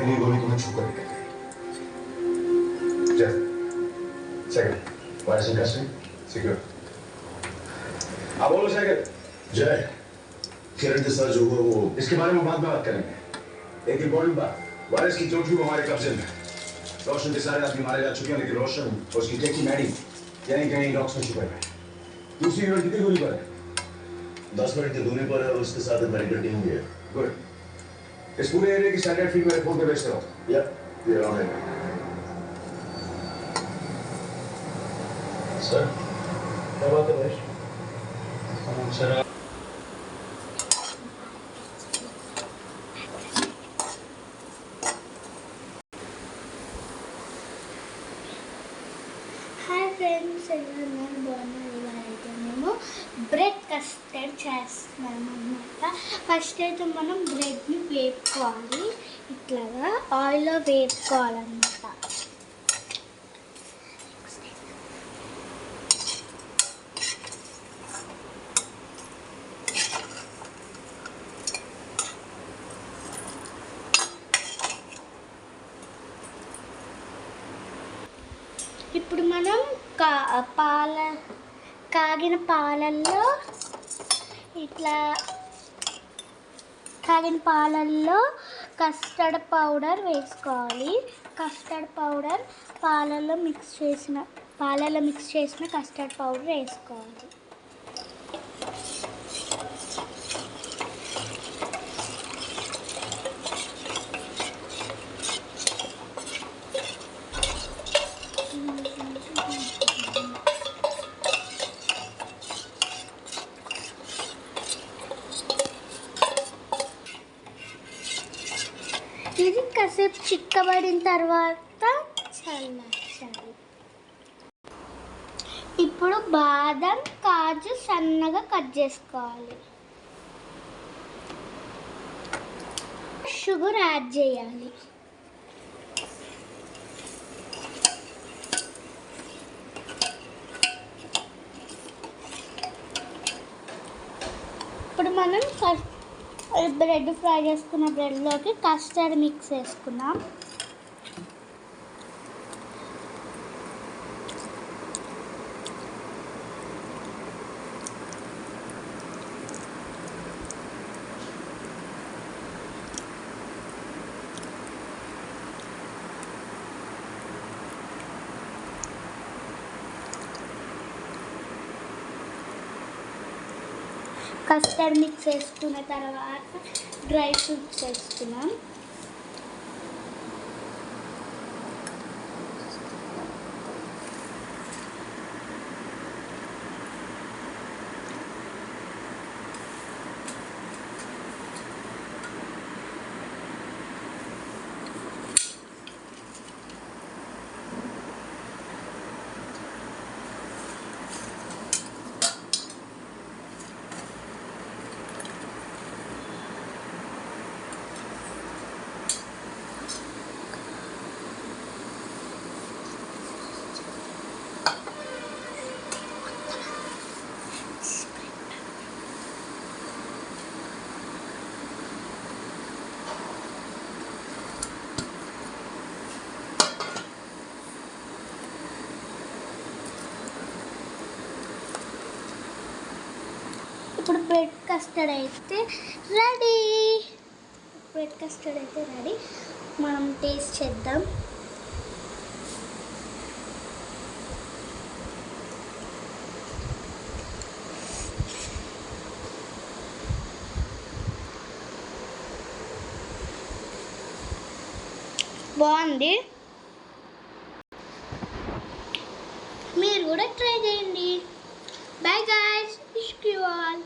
पहली गोली को मैं छू कर निकल गई। Second virus in custody secure. आप बोलो सेकंड। जय किरण के साथ जो हुआ वो इसके बारे में बाद में बात करेंगे। एक इंपॉर्टेंट बात, वायरस की चोट हमारे कब्जे में। रोशन के सारे आदमी मारे जा चुके हैं, लेकिन रोशन और उसकी टेकी मैडी यानी कहीं डॉक्स में छुपे हुए। दूसरी यूनिट कितनी दूरी पर है? 10 मिनट की दूरी पर है और उसके साथ मेडिकल टीम भी है। गुड। इस पूरे एरिया की स्टैंडर्ड फील्ड में रिपोर्ट भेजते रहो। या ये ऑन है सर। क्या बात है भाई? सर హాయ్ ఫ్రెండ్స్, నేను బాగున్నాను. ఇవాళైతే మేము బ్రెడ్ కస్టర్డ్ చేస్తున్నాము అన్నమాట. ఫస్ట్ అయితే మనం బ్రెడ్ని వేపుకోవాలి, ఇట్లాగా ఆయిల్లో వేపుకోవాలన్నమాట. ఇప్పుడు మనం కాగిన పాలల్లో కస్టర్డ్ పౌడర్ వేసుకోవాలి. కస్టర్డ్ పౌడర్ పాలల్లో మిక్స్ చేసిన కస్టర్డ్ పౌడర్ వేసుకోవాలి. ఇది కాసేపు చిక్కబడిన తర్వాత చల్లార్చాలి. ఇప్పుడు బాదం కాజు సన్నగా కట్ చేసుకోవాలి. షుగర్ యాడ్ చేయాలి. ఇప్పుడు మనం బ్రెడ్ ఫ్రై చేసుకున్న బ్రెడ్లోకి కస్టర్డ్ మిక్స్ వేసుకున్నాం. కస్టర్డ్ మిక్స్ వేసుకున్న తర్వాత డ్రై ఫ్రూట్స్ వేసుకున్నాం. ఇప్పుడు బ్రెడ్ కస్టర్డ్ అయితే రెడీ. మనం టేస్ట్ చేద్దాం. బాగుంది. మీరు కూడా ట్రై చేయండి. Bye guys, wish you all.